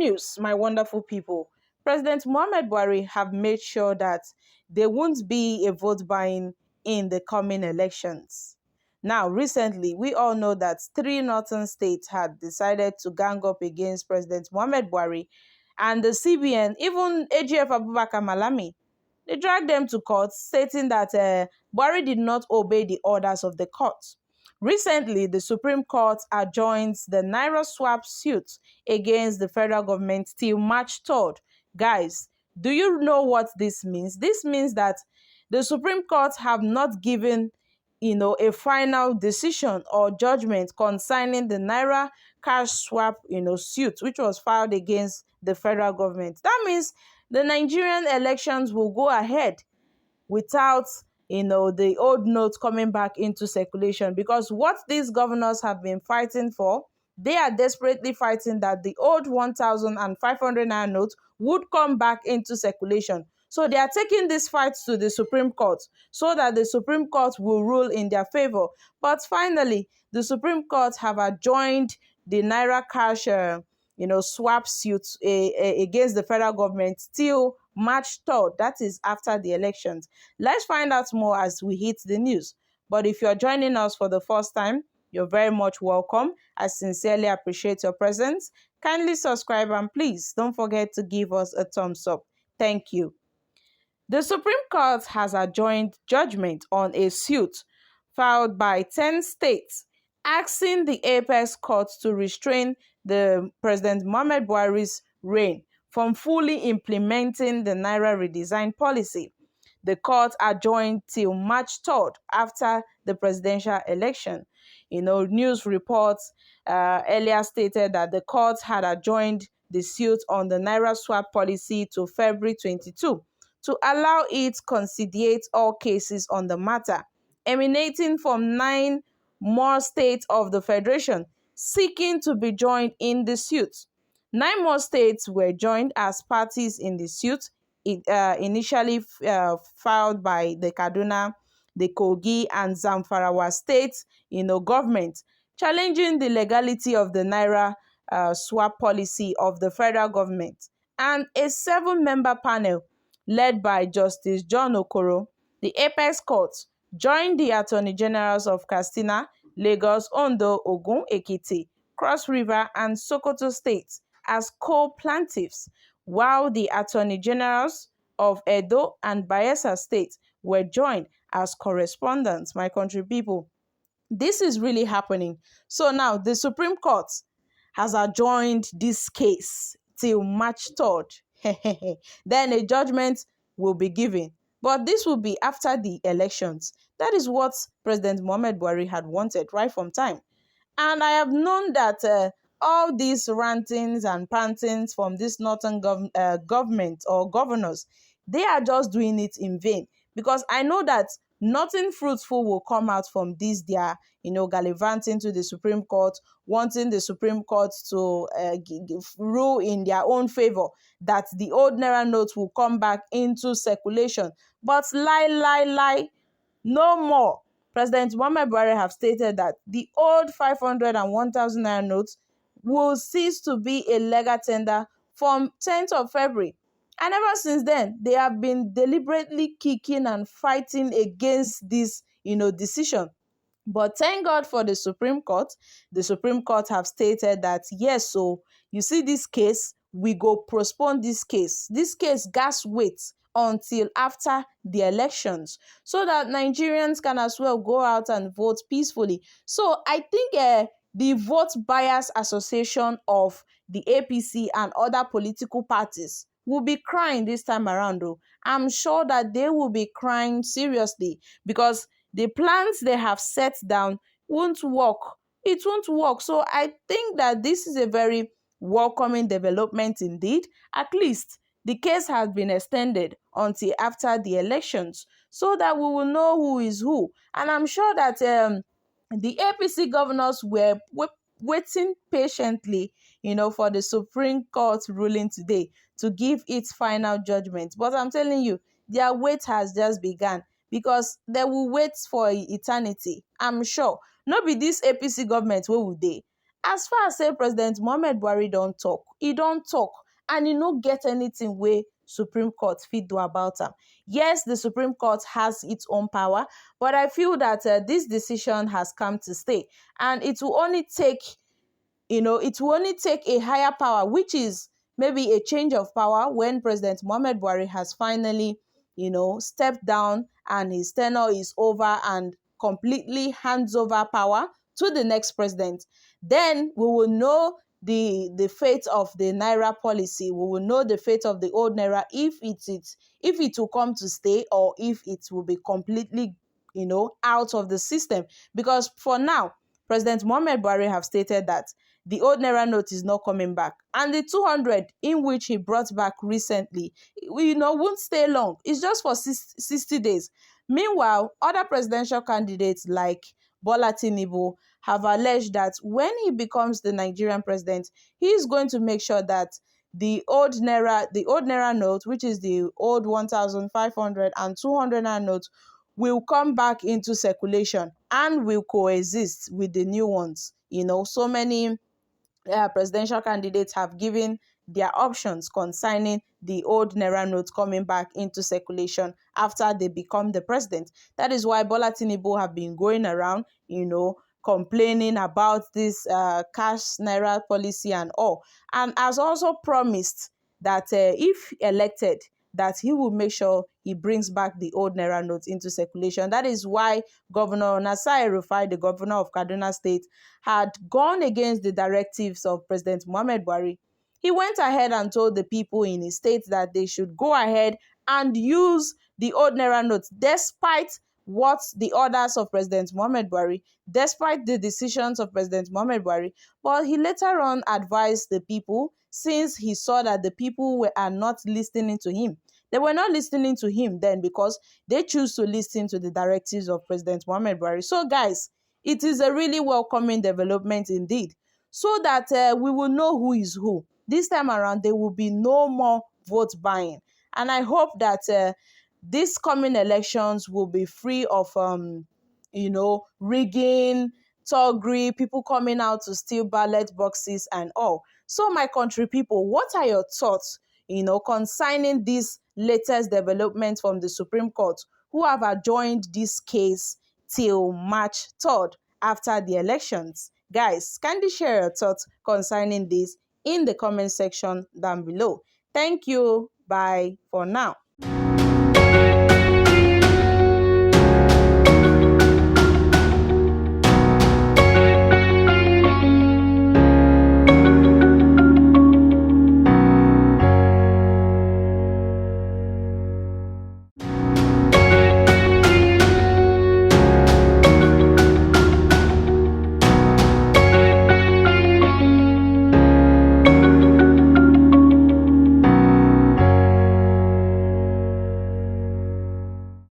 news, my wonderful people. President Muhammad Buhari have made sure that there won't be a vote buying in the coming elections. Now, recently, we all know that three northern states had decided to gang up against President Muhammad Buhari and the CBN, even AGF Abubakar Malami. They dragged them to court, stating that Buhari did not obey the orders of the court. Recently, the Supreme Court adjourned the Naira swap suit against the federal government till March 3rd. Guys, do you know what this means? This means that the Supreme Court have not given a final decision or judgment concerning the Naira cash swap suit, which was filed against the federal government. That means the Nigerian elections will go ahead without the old notes coming back into circulation, because what these governors have been fighting for, they are desperately fighting that the old 1,500 naira notes would come back into circulation. So they are taking this fight to the Supreme Court so that the Supreme Court will rule in their favor. But finally, the Supreme Court have adjourned the Naira cash swap suit against the federal government till March 3rd. That is after the elections. Let's find out more as we hit the news. But if you're joining us for the first time, you're very much welcome. I sincerely appreciate your presence. Kindly subscribe and please don't forget to give us a thumbs up. Thank you. The Supreme Court has adjourned judgment on a suit filed by 10 states asking the Apex Court to restrain the President Muhammad Buhari's reign from fully implementing the Naira redesign policy. The court adjourned till March 3rd after the presidential election. News reports earlier stated that the court had adjourned the suit on the Naira swap policy to February 22 to allow it conciliate all cases on the matter, emanating from 9 more states of the Federation seeking to be joined in the suit. 9 more states were joined as parties in the suit, initially filed by the Kaduna, the Kogi, and Zamfara states, government, challenging the legality of the Naira swap policy of the federal government. And a 7-member panel led by Justice John Okoro, the Apex Court, joined the Attorney Generals of Katsina, Lagos, Ondo, Ogun, Ekiti, Cross River, and Sokoto states as co-plaintiffs, while the Attorney Generals of Edo and Bayelsa states were joined as correspondents. My country people, this is really happening. So now the Supreme Court has adjourned this case till March 3rd. Then a judgment will be given. But this will be after the elections. That is what President Muhammad Buhari had wanted right from time. And I have known that all these rantings and pantings from this northern government or governors, they are just doing it in vain. Because I know that nothing fruitful will come out from this their gallivanting to the Supreme Court, wanting the Supreme Court to rule in their own favor, that the old Naira notes will come back into circulation. But lie, no more. President Muhammad Buhari have stated that the old 500 and 1,000 Naira notes will cease to be a legal tender from 10th of February. And ever since then, they have been deliberately kicking and fighting against this, decision. But thank God for the Supreme Court. The Supreme Court have stated that, yes, so you see this case, we go postpone this case. This case gas wait until after the elections so that Nigerians can as well go out and vote peacefully. So I think the Vote Buyers Association of the APC and other political parties will be crying this time around, though. I'm sure that they will be crying seriously because the plans they have set down won't work. It won't work. So I think that this is a very welcoming development indeed. At least the case has been extended until after the elections so that we will know who is who. And I'm sure that the APC governors were waiting patiently, for the Supreme Court ruling today to give its final judgment. But I'm telling you, their wait has just begun because they will wait for eternity. I'm sure. Not be this APC government, where would they? as far as say President Muhammad Buhari don't talk, he don't talk, and he no get anything wey Supreme Court fit do about am. Yes, the Supreme Court has its own power, but I feel that this decision has come to stay, and it will only take, it will only take a higher power, which is maybe a change of power when President Muhammad Buhari has finally, stepped down and his tenure is over and completely hands over power to the next president. Then we will know the fate of the Naira policy. We will know the fate of the old Naira, if it will come to stay or if it will be completely, out of the system. Because for now, President Muhammad Buhari have stated that the old Naira note is not coming back. And the 200 in which he brought back recently, won't stay long. It's just for 60 days. Meanwhile, other presidential candidates like Bola Tinubu have alleged that when he becomes the Nigerian president, he is going to make sure that the old Naira note, which is the old 1,500 and 200 Naira note, will come back into circulation and will coexist with the new ones. So many presidential candidates have given their options concerning the old Naira notes coming back into circulation after they become the president. That is why Bola Tinubu have been going around, complaining about this cash Naira policy and all, and has also promised that if elected, that he will make sure he brings back the old Naira notes into circulation. That is why Governor Nasir Rufai, the governor of Kaduna State, had gone against the directives of President Muhammad Buhari. He went ahead and told the people in his state that they should go ahead and use the old Naira notes despite what the orders of President Muhammad Buhari, despite the decisions of President Muhammad Buhari. But he later on advised the people, since he saw that the people are not listening to him. They were not listening to him then because they choose to listen to the directives of President Muhammad Buhari. So guys, it is a really welcoming development indeed, so that we will know who is who. This time around, there will be no more vote buying. And I hope that these coming elections will be free of, rigging, thuggery, people coming out to steal ballot boxes and all. So my country people, what are your thoughts, concerning this latest development from the Supreme Court, who have adjourned this case till March 3rd after the elections? Guys, kindly share your thoughts concerning this in the comment section down below. Thank you. Bye for now.